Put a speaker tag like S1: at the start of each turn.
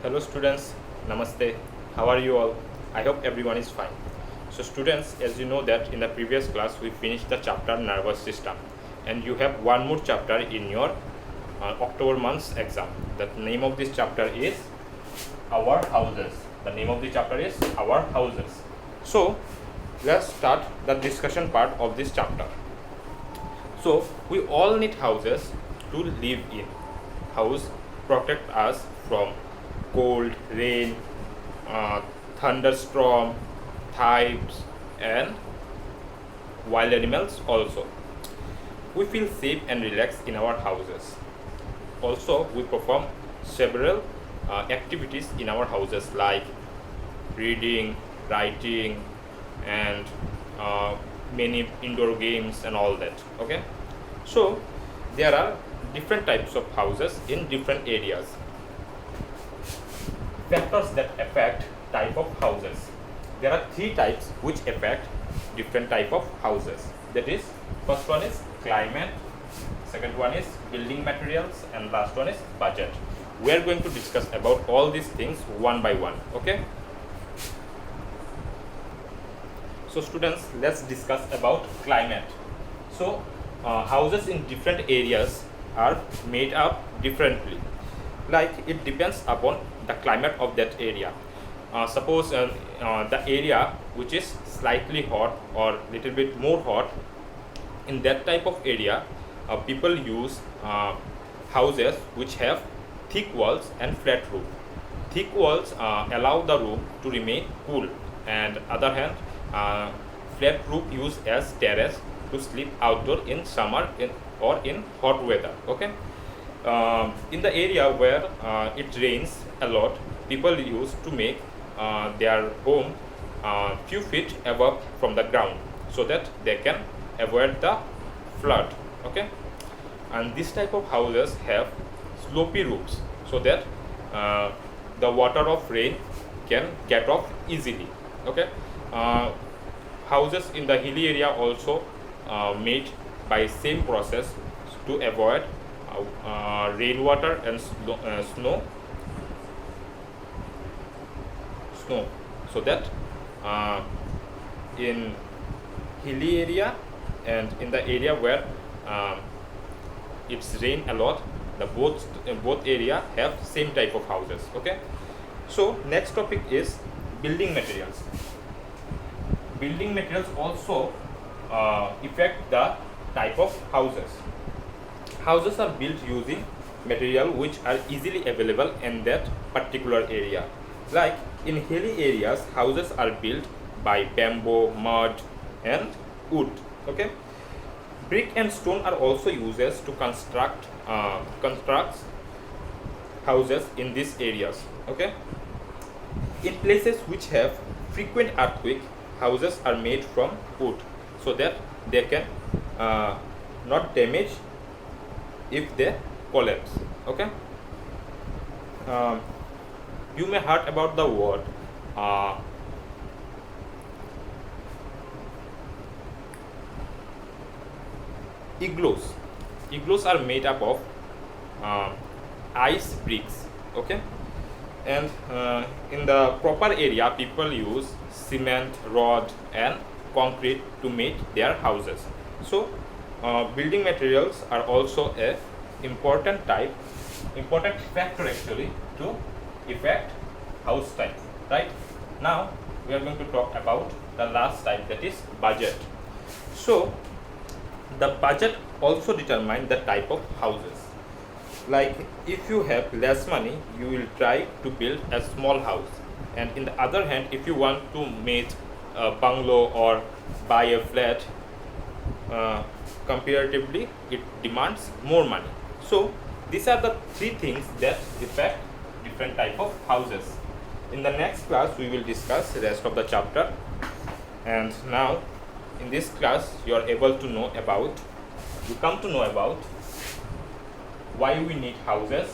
S1: Hello students, Namaste. How are you all? I hope everyone is fine. So students, as you know that in the previous class we finished the chapter nervous system, and you have one more chapter in your October month's exam. The name of this chapter is Our Houses. The name of the chapter is Our Houses. So let's start the discussion part of this chapter. So we all need houses to live in. House protect us from cold, rain, thunderstorm, thieves, and wild animals also. We feel safe and relaxed in our houses. Also, we perform several activities in our houses like reading, writing, and many indoor games and all that. Okay, so there are different types of houses in different areas. Factors that affect type of houses. There are three types which affect different type of houses. That is, first one is climate, second one is building materials, and last one is budget. We are going to discuss about all these things one by one. Okay, so students, let's discuss about climate. So houses in different areas are made up differently, like it depends upon the climate of that area. Suppose the area which is slightly hot or little bit more hot, in that type of area people use houses which have thick walls and flat roof. Thick walls allow the room to remain cool, and other hand flat roof used as terrace to sleep outdoor in summer or in hot weather. Okay, in the area where it rains a lot, people used to make their home few feet above from the ground so that they can avoid the flood. Okay, and this type of houses have slopy roofs so that the water of rain can get off easily. Okay, houses in the hilly area also made by same process to avoid rainwater and snow, so that in hilly area and in the area where it's rain a lot, the both area have same type of houses. Okay, so next topic is building materials. Building materials also affect the type of houses. Houses are built using material which are easily available in that particular area. Like in hilly areas, houses are built by bamboo, mud, and wood. Okay, brick and stone are also used to construct houses in these areas. Okay, in places which have frequent earthquake, houses are made from wood so that they can not damage if they collapse. Okay, you may heard about the word igloos. Igloos are made up of ice bricks. Okay, and in the proper area people use cement, rod, and concrete to make their houses. So building materials are also a important factor actually to affect house type. Right, now we are going to talk about the last type, that is budget. So the budget also determine the type of houses. Like if you have less money, you will try to build a small house, and in the other hand, if you want to make a bungalow or buy a flat, comparatively it demands more money. So these are the three things that affect different type of houses. In the next class we will discuss the rest of the chapter, and now in this class you come to know about why we need houses,